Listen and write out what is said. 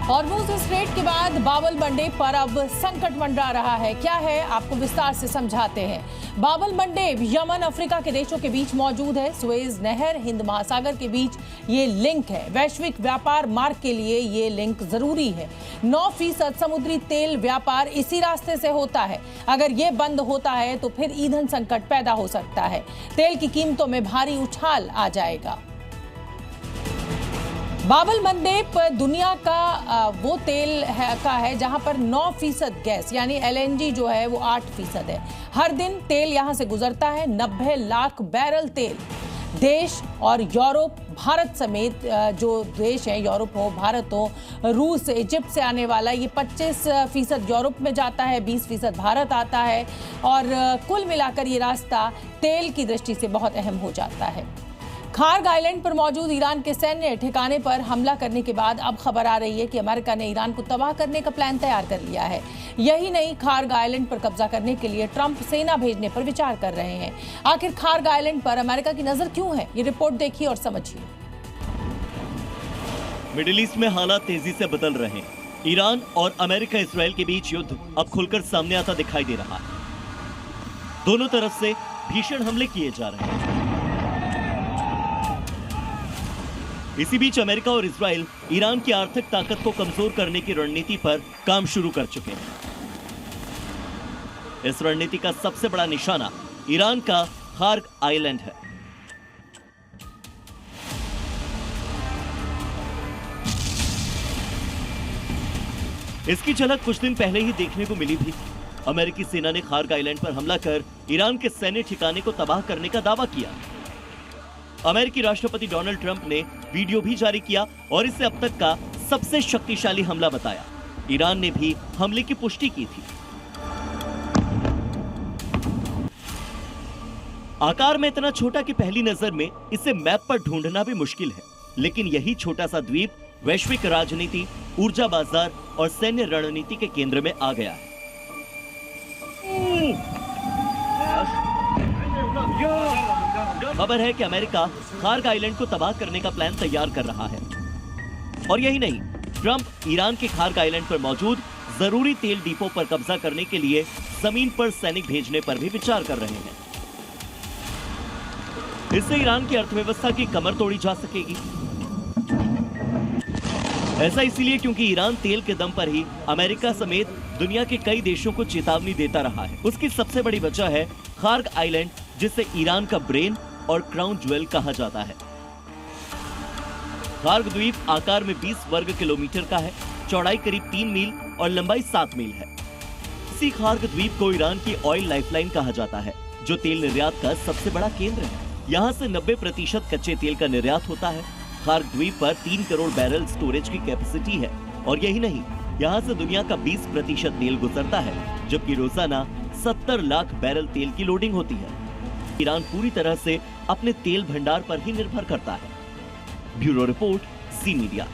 Hormuz straight के बाद बाबल Monday पर अब संकट मंडरा रहा है। क्या है, आपको विस्तार से समझाते हैं। बाबल मंडेब यमन अफ्रीका के देशों के बीच मौजूद है। सुएज नहर हिंद महासागर के बीच ये लिंक है। वैश्विक व्यापार मार्ग के लिए ये लिंक जरूरी है। 9% समुद्री तेल व्यापार इसी रास्ते से होता है। अगर ये बंद होता है तो फिर ईंधन संकट पैदा हो सकता है। तेल की कीमतों में भारी उछाल आ जाएगा। बाबल मंडेब दुनिया का वो तेल है जहां पर 9% गैस यानी एलएनजी जो है वो 8% है। हर दिन तेल यहां से गुजरता है। 90 लाख बैरल तेल देश और यूरोप, भारत समेत जो देश हैं, यूरोप हो, भारत हो, रूस, इजिप्ट से आने वाला ये 25% यूरोप में जाता है, 20% भारत आता है और कुल मिलाकर ये रास्ता तेल की दृष्टि से बहुत अहम हो जाता है। खार्ग आइलैंड पर मौजूद ईरान के सैन्य ठिकाने पर हमला करने के बाद अब खबर आ रही है कि अमेरिका ने ईरान को तबाह करने का प्लान तैयार कर लिया है। यही नहीं, खार्ग आइलैंड पर कब्जा करने के लिए ट्रंप सेना भेजने पर विचार कर रहे हैं। आखिर खार्ग आइलैंड पर अमेरिका की नजर क्यों है, ये रिपोर्ट देखिए और समझिए। मिडिल ईस्ट में हालात तेजी से बदल रहे हैं। ईरान और अमेरिका इसराइल के बीच युद्ध अब खुलकर सामने आता दिखाई दे रहा है। दोनों तरफ से भीषण हमले किए जा रहे हैं। इसी बीच अमेरिका और इजराइल ईरान की आर्थिक ताकत को कमजोर करने की रणनीति पर काम शुरू कर चुके हैं। इस रणनीति का सबसे बड़ा निशाना ईरान का खार्ग आइलैंड है। इसकी झलक कुछ दिन पहले ही देखने को मिली थी। अमेरिकी सेना ने खार्ग आइलैंड पर हमला कर ईरान के सैन्य ठिकाने को तबाह करने का दावा किया। अमेरिकी राष्ट्रपति डोनाल्ड ट्रंप ने वीडियो भी जारी किया और इसे अब तक का सबसे शक्तिशाली हमला बताया। ईरान ने भी हमले की पुष्टि की थी। आकार में इतना छोटा कि पहली नजर में इसे मैप पर ढूंढना भी मुश्किल है, लेकिन यही छोटा सा द्वीप वैश्विक राजनीति, ऊर्जा बाजार और सैन्य रणनीति के केंद्र में आ गया है। खबर है कि अमेरिका खार्ग आइलैंड को तबाह करने का प्लान तैयार कर रहा है। और यही नहीं, ट्रंप ईरान के खार्ग आइलैंड पर मौजूद जरूरी तेल डिपो पर कब्जा करने के लिए जमीन पर सैनिक भेजने पर भी विचार कर रहे हैं। इससे ईरान की अर्थव्यवस्था की कमर तोड़ी जा सकेगी। ऐसा इसलिए क्योंकि ईरान तेल के दम पर ही अमेरिका समेत दुनिया के कई देशों को चेतावनी देता रहा है। उसकी सबसे बड़ी वजह है खार्ग आइलैंड, जिसे ईरान का ब्रेन और क्राउन ज्वेल कहा जाता है। खार्ग द्वीप आकार में 20 वर्ग किलोमीटर का है, चौड़ाई करीब 3 मील और लंबाई 7 मील है। इसी खार्ग द्वीप को ईरान की ऑयल लाइफलाइन कहा जाता है, जो तेल निर्यात का सबसे बड़ा केंद्र है। यहाँ से 90% कच्चे तेल का निर्यात होता है। खार्ग द्वीप पर 3 करोड़ बैरल स्टोरेज की कैपेसिटी है और यही नहीं, यहाँ से दुनिया का 20% तेल गुजरता है, जबकि रोजाना 70 लाख बैरल तेल की लोडिंग होती है। ईरान पूरी तरह से अपने तेल भंडार पर ही निर्भर करता है। ब्यूरो रिपोर्ट, ज़ी मीडिया।